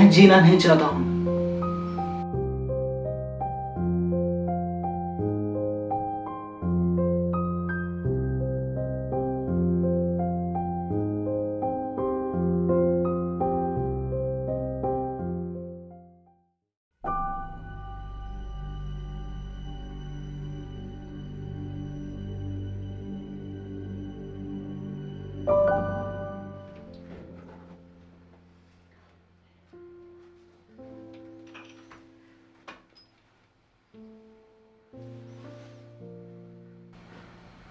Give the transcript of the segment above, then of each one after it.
मैं जीना नहीं चाहता हूं।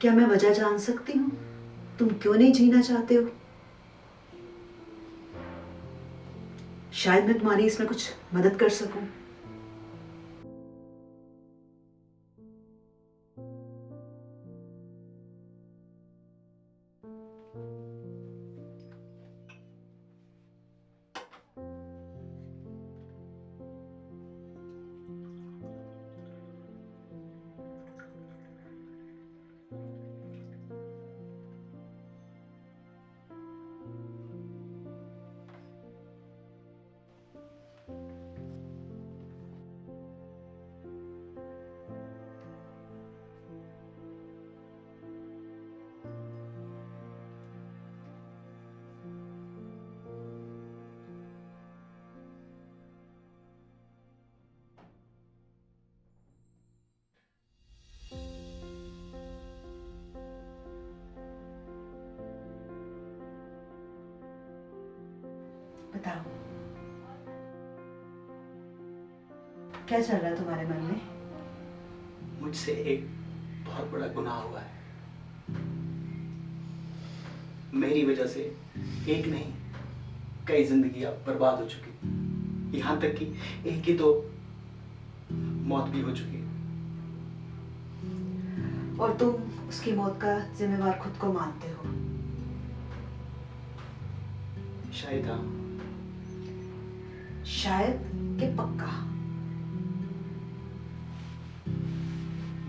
क्या मैं वजह जान सकती हूँ तुम क्यों नहीं जीना चाहते हो? शायद मैं तुम्हारी इसमें कुछ मदद कर सकूं। बताओ, क्या चल रहा है तुम्हारे मन में? मुझसे एक बहुत बड़ा गुनाह हुआ है। मेरी वजह से एक नहीं कई जिंदगियां बर्बाद हो चुकी, यहां तक कि एक की तो मौत भी हो चुकी। और तुम उसकी मौत का जिम्मेवार खुद को मानते हो? शायद हाँ। शायद कि पक्का?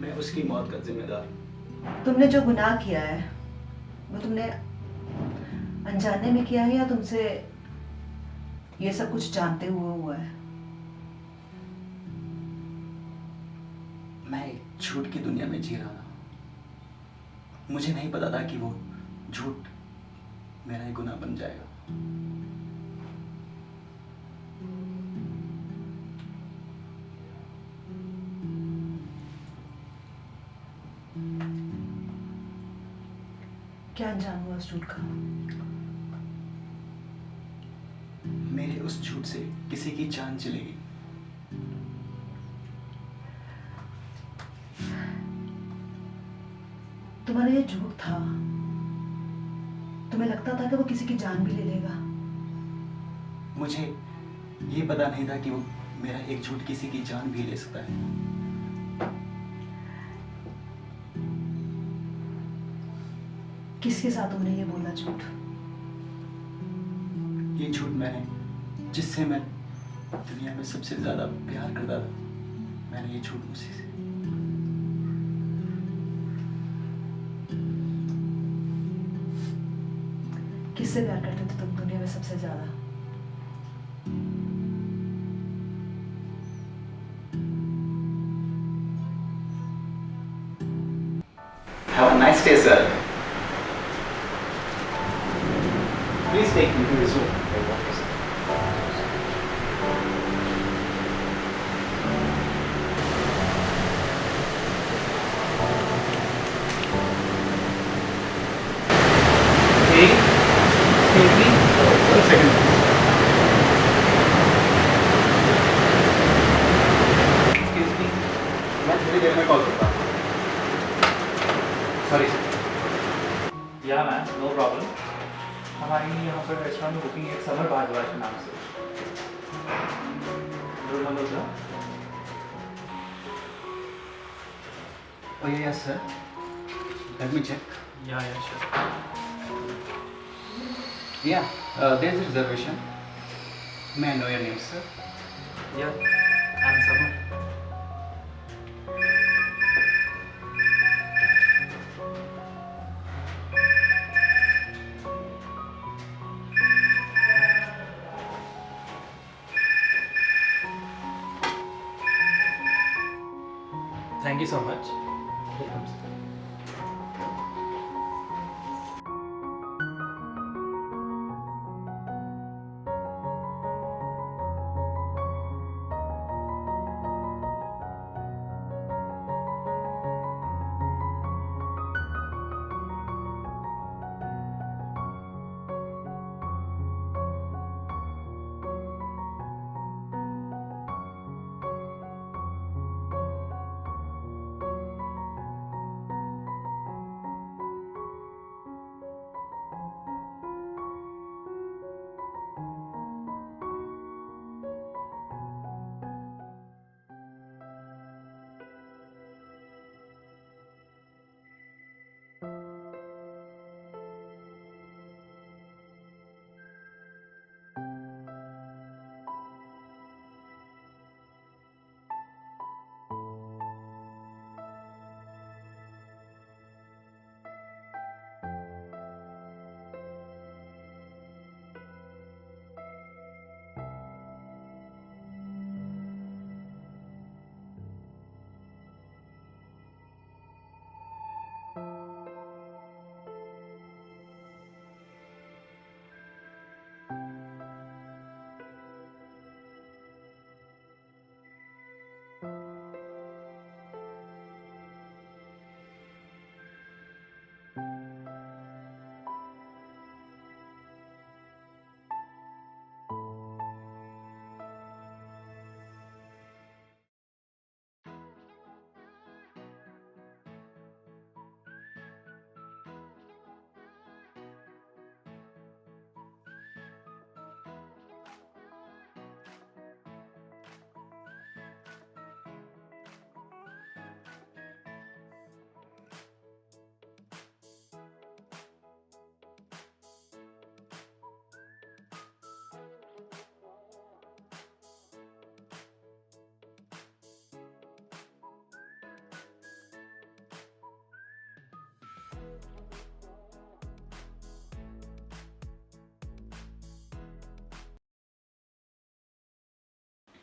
मैं उसकी मौत का जिम्मेदार। तुमने जो गुनाह किया है वो तुमने अनजाने में किया है या तुमसे ये सब कुछ जानते हुए हुआ है? मैं एक झूठ की दुनिया में जी रहा था। मुझे नहीं पता था कि वो झूठ मेरा ही गुनाह बन जाएगा। क्या अनजान हुआ उस झूठ का? मेरे उस झूठ से किसी की जान चलेगी। तुम्हारा ये झूठ था, तुम्हें लगता था कि वो किसी की जान भी ले लेगा? मुझे ये पता नहीं था कि वो मेरा एक झूठ किसी की जान भी ले सकता है। किसके साथ तुमने ये बोला झूठ? ये झूठ मैंने जिससे मैं दुनिया में सबसे ज्यादा प्यार करता था, मैंने ये झूठ उसी से। किससे प्यार करते थे तुम दुनिया में सबसे ज्यादा? Have a nice day, sir. Please take me to his room. Hey, excuse me. One second. Excuse me. मैं थोड़ी देर में कॉल करता हूँ। Sorry, sir. या मैम, नो प्रॉब्लम। हमारी यहाँ पर रेस्टोरेंट में बुकिंग है समर भारद्वाज के नाम से। रूम नंबर क्या? Oh yeah, yes, sir. Let me check. या sure. Yeah, there's a reservation. May I know your name, sir? या I am summer. Thank you so much. Welcome sir.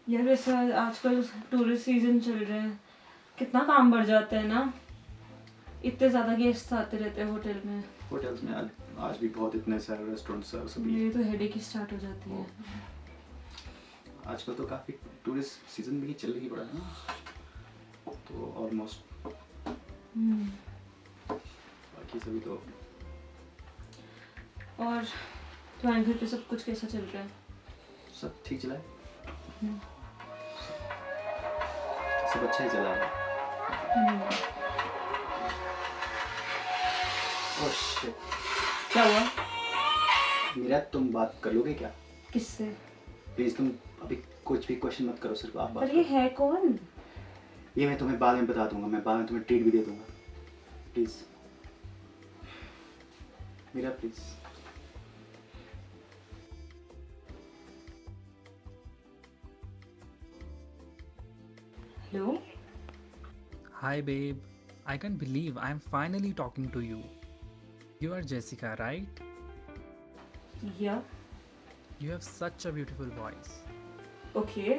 यार वैसे आजकल टूरिस्ट सीजन चल रहे हैं, कितना काम बढ़ जाता है ना। इतने ज़्यादा गेस्ट आते रहते हैं होटल में। होटल्स में आज भी बहुत इतने सारे रेस्टोरेंट्स हैं सभी। मेरी तो हेडेक ही स्टार्ट हो जाती है। आजकल तो काफ़ी टूरिस्ट सीजन भी चल ही पड़ा है ना, तो ऑलमोस्ट बाकी सभी तो। और तुम्हारे घर पे सब कुछ कैसा चल रहा है? सब ठीक चला है, सब अच्छा ही चला है। ओह शिट, क्या हुआ? मीरा तुम बात कर लोगे क्या? किससे? प्लीज तुम अभी कुछ भी क्वेश्चन मत करो, सिर्फ आप बात पर ये करो। है कौन? ये मैं तुम्हें बाद में बता दूंगा, मैं बाद में तुम्हें ट्रीट भी दे दूंगा। Please Meera please. Hello. Hi, babe. I can't believe I'm finally talking to you. You are Jessica, right? या You have such a beautiful voice. Okay.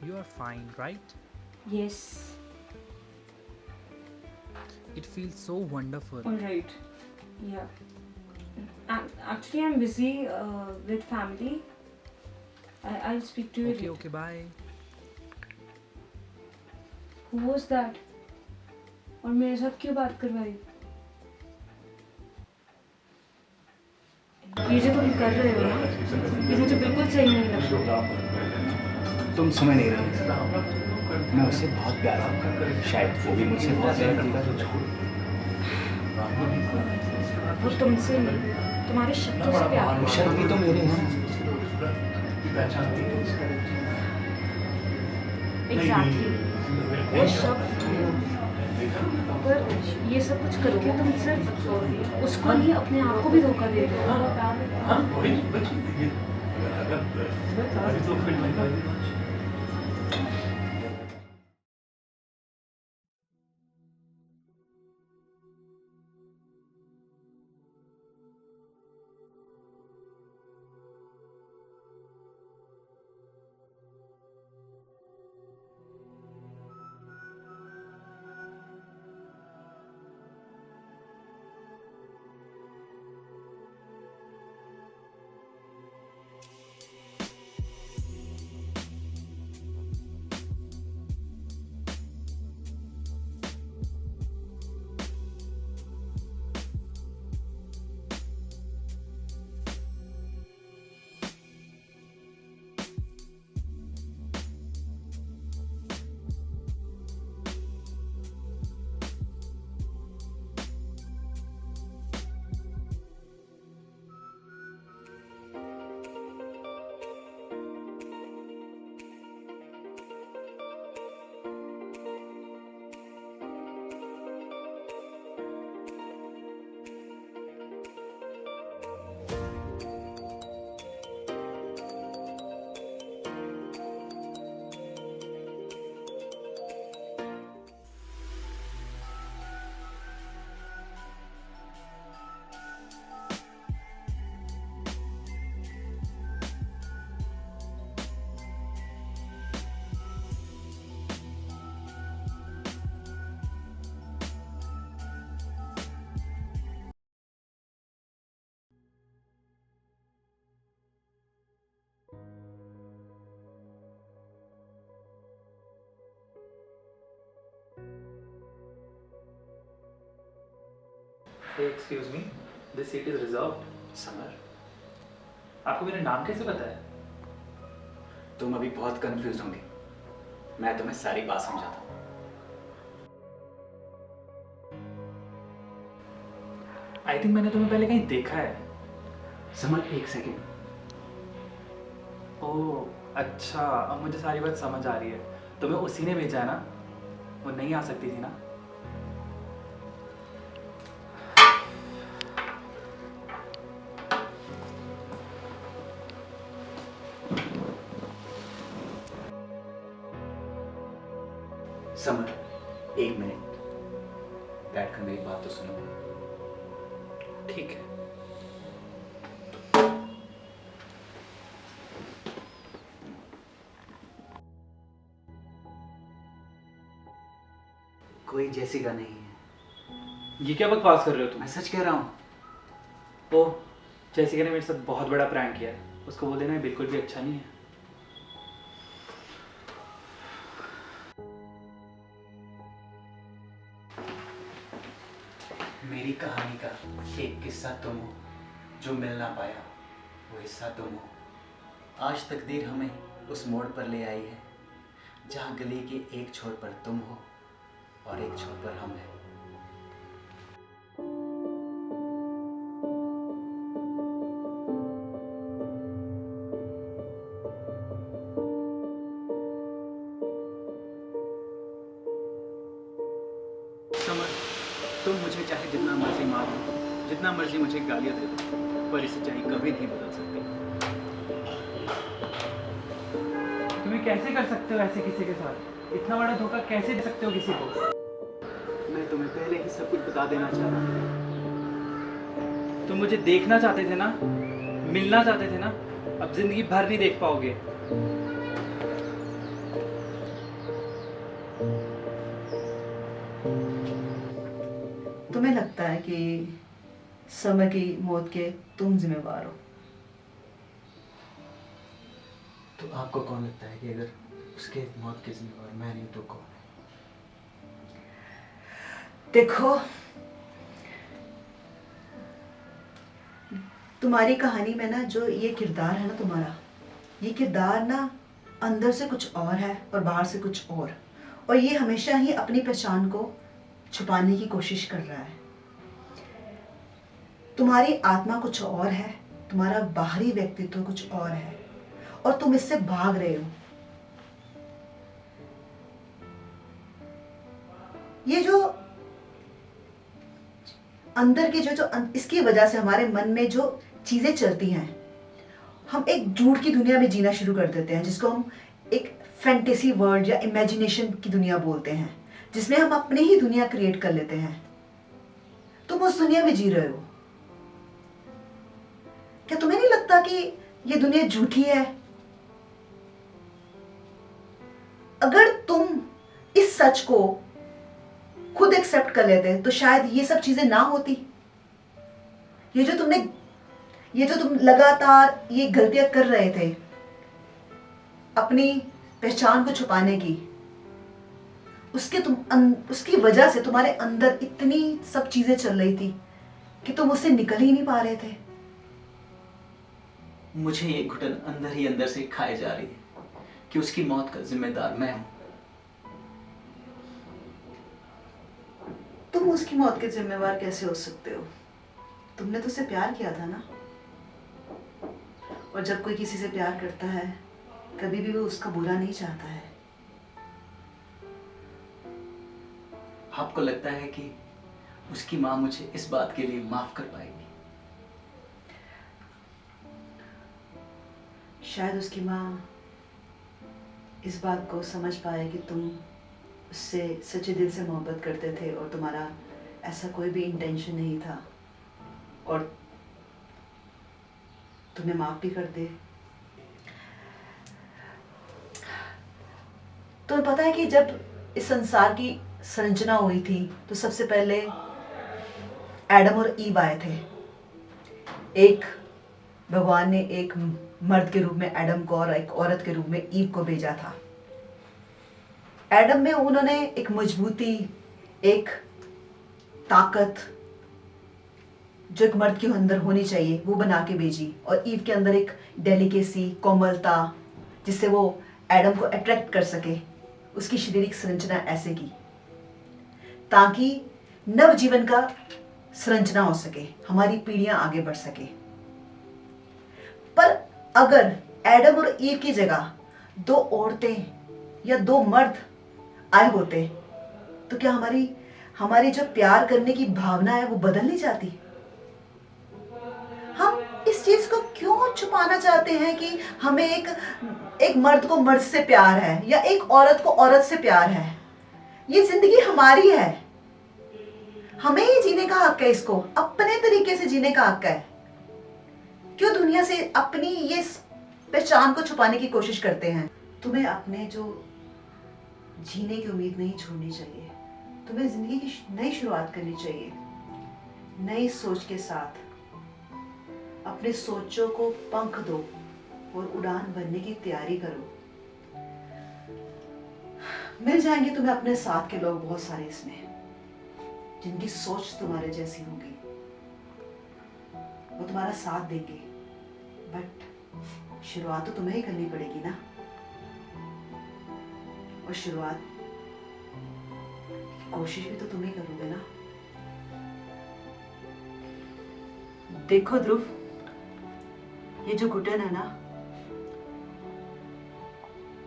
You are fine, right? Yes. It feels so wonderful. Alright. Yeah actually I am busy with family. I'll speak to you Okay, later. okay, bye. Who was that? और मेरे साथ क्यों बात करवाई? ये जो तुम कर रहे हो ना, ये मुझे बिल्कुल सही नहीं लगता। तुम समझ नहीं रहे, मैं उससे बहुत प्यार करता हूँ, शायद वो भी मुझसे बहुत प्यार करता है। वो तुमसे नहीं, तुम्हारे शब्दों से प्यार वो शब्द भी तो मेरे हैं। एग्जैक्टली वो शब्द। पर ये सब कुछ करके तुम सिर्फ उसको नहीं, अपने आप को भी धोखा दे रहे हो। Excuse me, this seat is reserved. Summer, आपको मेरा नाम कैसे पता है? तुम अभी बहुत कंफ्यूज होंगे। मैं तुम्हें सारी बात समझाता हूँ। आई थिंक मैंने तुम्हें पहले कहीं देखा है। समर, एक सेकेंड। ओह अच्छा, अब मुझे सारी बात समझ आ रही है। तुम्हें उसी ने भेजा है ना? वो नहीं आ सकती थी ना? समर, एक मिनट बैठकर मेरी बात तो सुनो। ठीक है। कोई जैसिका नहीं है। ये क्या बकवास कर रहे हो तुम? मैं सच कह रहा हूँ। ओह, जैसिका ने मेरे साथ बहुत बड़ा प्रैंक किया है। उसको बोल देना ये बिल्कुल भी अच्छा नहीं है। मेरी कहानी का एक किस्सा तुम हो, जो मिल ना पाया वो हिस्सा तुम हो। आज तकदीर हमें उस मोड़ पर ले आई है जहाँ गली के एक छोर पर तुम हो और एक छोर पर हम हैं। समर, तुम मुझे चाहे जितना मर्जी मारो, जितना मर्जी मुझे गालियाँ दे दो, पर ये सच्चाई कभी नहीं बदल सकती। तुम्हें कैसे कर सकते हो ऐसे किसी के साथ? इतना बड़ा धोखा कैसे दे सकते हो किसी को? मैं तुम्हें पहले ही सब कुछ बता देना चाह रहा था। तुम मुझे देखना चाहते थे ना, मिलना चाहते थे ना, अब जिंदगी भर नहीं देख पाओगे। तुम्हें लगता है कि समय की मौत के तुम जिम्मेवार हो? तो आपको कौन लगता है कि अगर उसके मौत के जिम्मेवार मैं नहीं तो कौन? देखो, तुम्हारी कहानी में ना जो ये किरदार है ना तुम्हारा, ये किरदार ना अंदर से कुछ और है और बाहर से कुछ और ये हमेशा ही अपनी पहचान को छुपाने की कोशिश कर रहा है। तुम्हारी आत्मा कुछ और है, तुम्हारा बाहरी व्यक्तित्व कुछ और है और तुम इससे भाग रहे हो। ये जो अंदर के जो इसकी वजह से हमारे मन में जो चीजें चलती हैं, हम एक झूठ की दुनिया में जीना शुरू कर देते हैं, जिसको हम एक फैंटेसी वर्ल्ड या इमेजिनेशन की दुनिया बोलते हैं, जिसमें हम अपनी ही दुनिया क्रिएट कर लेते हैं। तुम उस दुनिया में जी रहे हो। क्या तुम्हें नहीं लगता कि ये दुनिया झूठी है? अगर तुम इस सच को खुद एक्सेप्ट कर लेते तो शायद ये सब चीजें ना होती। ये जो तुम लगातार ये गलतियां कर रहे थे अपनी पहचान को छुपाने की, उसकी वजह से तुम्हारे अंदर इतनी सब चीजें चल रही थी कि तुम उससे निकल ही नहीं पा रहे थे। मुझे ये घुटन अंदर ही अंदर से खाए जा रही है कि उसकी मौत का जिम्मेदार मैं हूं। तुम उसकी मौत के जिम्मेवार कैसे हो सकते हो? तुमने तो उसे प्यार किया था ना। और जब कोई किसी से प्यार करता है, कभी भी वो उसका बुरा नहीं चाहता है। आपको लगता है कि उसकी माँ मुझे इस बात के लिए माफ कर पाएगी? शायद उसकी माँ इस बात को समझ पाए कि तुम उससे सच्चे दिल से मोहब्बत करते थे और तुम्हारा ऐसा कोई भी इंटेंशन नहीं था, और तुम्हें माफ भी कर दे। तुम्हें पता है कि जब इस संसार की संरचना हुई थी तो सबसे पहले एडम और ईव आए थे। एक भगवान ने एक मर्द के रूप में एडम को और एक औरत के रूप में ईव को भेजा था। एडम में उन्होंने एक मजबूती, एक ताकत जो एक मर्द के अंदर होनी चाहिए वो बना के भेजी, और ईव के अंदर एक डेलिकेसी, कोमलता, जिससे वो एडम को अट्रैक्ट कर सके, उसकी शारीरिक संरचना ऐसे की ताकि नवजीवन का संरचना हो सके, हमारी पीढ़ियां आगे बढ़ सके। पर अगर एडम और ईव की जगह दो औरतें या दो मर्द आए होते तो क्या हमारी जो प्यार करने की भावना है वो बदल नहीं जाती? हम इस चीज को क्यों छुपाना चाहते हैं कि हमें एक मर्द को मर्द से प्यार है या एक औरत को औरत से प्यार है? ये जिंदगी हमारी है, हमें ही जीने का हक है, इसको अपने तरीके से जीने का हक है। क्यों दुनिया से अपनी ये पहचान को छुपाने की कोशिश करते हैं? तुम्हें अपने जो जीने की उम्मीद नहीं छोड़नी चाहिए, तुम्हें जिंदगी की नई शुरुआत करनी चाहिए, नई सोच के साथ। अपने सोचों को पंख दो और उड़ान भरने की तैयारी करो। मिल जाएंगे तुम्हें अपने साथ के लोग बहुत सारे इसमें, जिनकी सोच तुम्हारे जैसी होगी, वो तुम्हारा साथ देंगे। बट शुरुआत तो तुम्हें ही करनी पड़ेगी ना, और शुरुआत कोशिश भी तो तुम ही करोगे ना। देखो ध्रुव, ये जो घुटन है ना,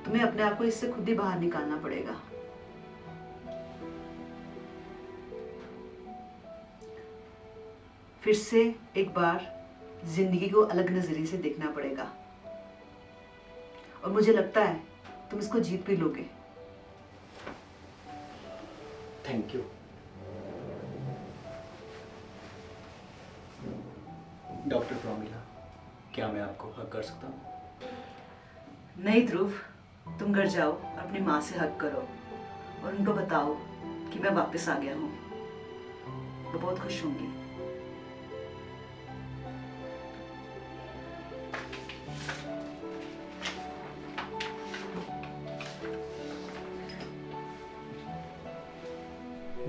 तुम्हें अपने आप को इससे खुद ही बाहर निकालना पड़ेगा। फिर से एक बार जिंदगी को अलग नजरिए से देखना पड़ेगा, और मुझे लगता है तुम इसको जीत भी लोगे। Thank you. डॉक्टर प्रोमिला, क्या मैं आपको हक कर सकता हूँ? नहीं ध्रुव, तुम घर जाओ, अपनी माँ से हक करो और उनको बताओ कि मैं वापस आ गया हूँ। वो बहुत खुश होंगी।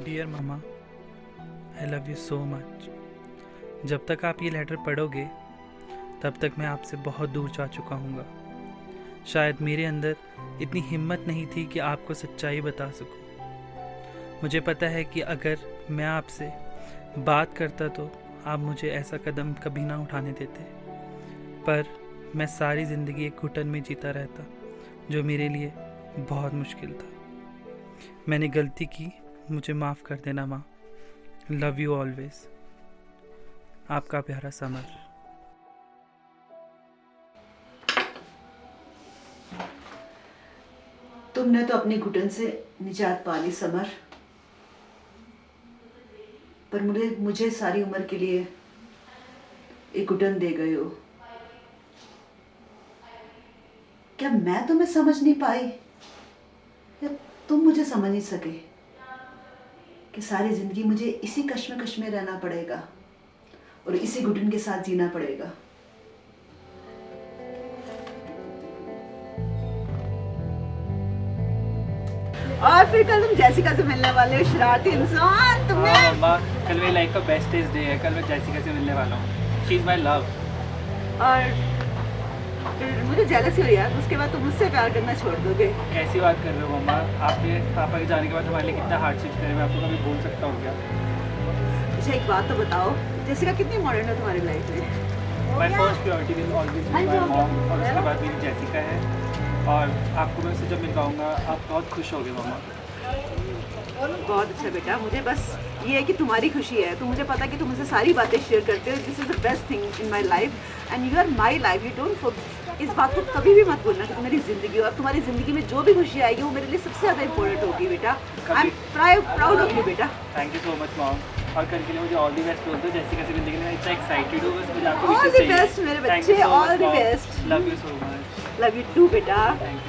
Dear mama, I love you so much. जब तक आप ये लेटर पढ़ोगे तब तक मैं आपसे बहुत दूर जा चुका हूँगा। शायद मेरे अंदर इतनी हिम्मत नहीं थी कि आपको सच्चाई बता सकूं। मुझे पता है कि अगर मैं आपसे बात करता तो आप मुझे ऐसा कदम कभी ना उठाने देते, पर मैं सारी ज़िंदगी एक घुटन में जीता रहता, जो मेरे लिए बहुत मुश्किल था। मैंने गलती की, मुझे माफ़ कर देना माँ। Love you always. आपका प्यारा समर। तुमने तो अपनी घुटन से निजात पा ली समर, पर मुझे सारी उम्र के लिए एक घुटन दे गए हो। क्या मैं तुम्हें समझ नहीं पाई, या तुम मुझे समझ नहीं सके कि सारी जिंदगी मुझे इसी कश्मकश में रहना पड़ेगा और इसी घुटन के साथ जीना पड़ेगा? और फिर कल तुम जैसिका से मिलने वाले हो, शरारती इंसान। तुमने मम्मा, कल मेरी लाइफ का बेस्टेस्ट डे है। कल मैं जैसिका से मिलने वाला हूँ। She is my love. और फिर मुझे जेलसी हो यार, उसके बाद तुम मुझसे प्यार करना छोड़ दोगे? कैसी बात कर रहे हो मम्मा? आपने पापा के जाने के बाद हमारे लिए कितना हार्डशिप करे, मैं आपको कभी भूल सकता हूँ क्या? अच्छा एक बात तो बताओ, जैसिका कितनी मॉडर्न है तुम्हारी लाइफ में? My first priority will always be my mom, और उसके बाद मेरी जैसिका है। और आपको मैं उससे जब मिल पाऊँगा आप बहुत खुश होगे मम्मा। बहुत अच्छा बेटा, मुझे बस ये है कि तुम्हारी खुशी है। तो मुझे पता है कि तुम मुझसे सारी बातें शेयर करते हो। This is the best thing in my life and you are my life. You don't, इस बात को कभी भी मत भूलना कि तुम मेरी ज़िंदगी हो, और तुम्हारी ज़िंदगी में जो भी खुशी आएगी वो मेरे लिए सबसे ज़्यादा इंपॉर्टेंट होगी बेटा। I am proud of you बेटा। Thank you so much mom. और कल के लिए मुझे ऑल दी बेस्ट बोल दो। जैसिका से मिलने के लिए मैं इतना एक्साइटेड हूँ। बस मुझे आपको ऑल द बेस्ट मेरे बच्चे, all the best. Love you so much. Love you too बेटा। Thank you.